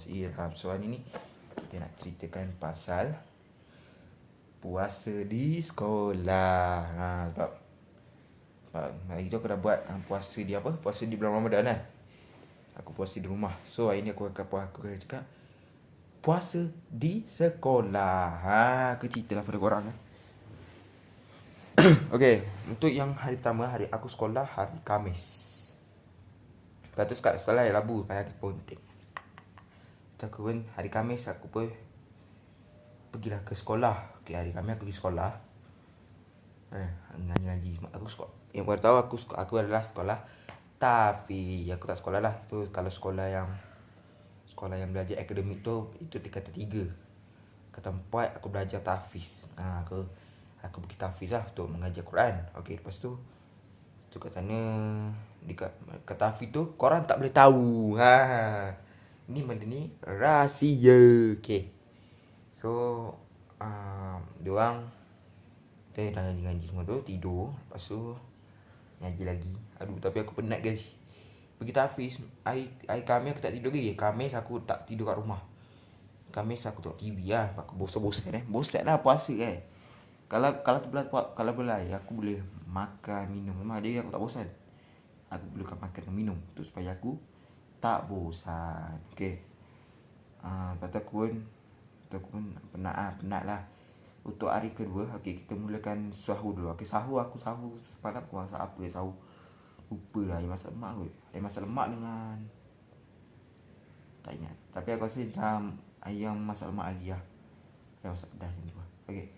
Ilham. So hari ni kita nak ceritakan pasal puasa di sekolah. Sebab hari tu aku dah buat puasa di apa? Puasa di bulan Ramadan kan. Aku puasa di rumah. So hari ni aku akan cakap puasa di sekolah. Aku ceritalah pada korang kan. Okey, untuk yang hari pertama, hari aku sekolah hari Khamis. Lepas tu sekolah hari Rabu, hari Ponting. Aku pun hari Khamis aku pun pergilah ke sekolah. Okey, hari Khamis aku pergi sekolah. Ngaji. Aku sekolah. Yang kau tahu aku adalah sekolah Tafi. Aku tak sekolah lah. Itu kalau sekolah yang belajar akademik tu itu tingkatan 3. Tingkatan 4 aku belajar tahfiz. Aku pergi tahfiz lah untuk mengajar Quran. Okey, lepas tu kat sana kat tahfiz tu korang tak boleh tahu. Ni benda ni rahsia. Okay. So diorang kita dah ngaji semua tu, tidur. Lepas tu ngaji lagi. Aduh, tapi aku penat guys. Pergi tahfiz, hari Khamis aku tak tidur lagi. Khamis aku tak tidur kat rumah. Khamis aku tengok TV lah. Aku bosan-bosan bosan lah puasa kan. Kalau boleh aku boleh makan, minum. Memang dia aku tak bosan. Aku perlukan makan dan minum tu supaya aku tak bosan. Okay. Lepas tu aku pun penat lah. Untuk hari kedua, okay, kita mulakan sahur dulu. Okay, sahur semalam aku masak apa ya sahur. Lupa lah, air masak lemak kot. Air masak lemak dengan tak ingat. Tapi aku rasa macam ayam masak lemak lagi lah. Ayam masak pedas macam tu lah. Okay.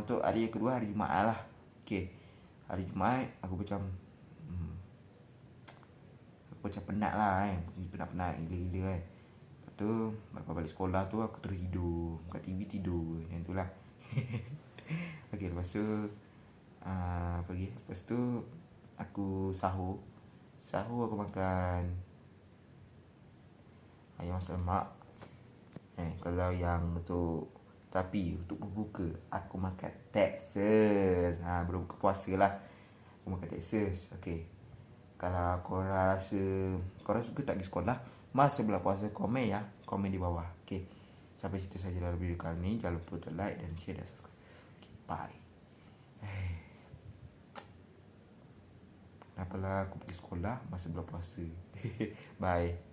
Untuk hari kedua, hari Jumaat lah. Okay. Hari Jumaat aku macam penat lah kan. Penat gila-gila kan. Lepas tu balik sekolah tu aku tertidur. Kat TV tidur. Yang tu lah. Okay, lepas tu pergi. Lepas tu aku sahur aku makan ayam masak lemak. Kalau yang untuk tapi untuk berbuka aku makan Texas. Berbuka puasa lah aku makan Texas. Okay. Kalau korang suka tak pergi sekolah masa bulan puasa, komen ya. Komen di bawah. Okay. Sampai situ saja dalam video kali ni. Jangan lupa untuk like dan share dan subscribe. Okay, bye. Kenapalah aku pergi sekolah masa bulan puasa. Bye.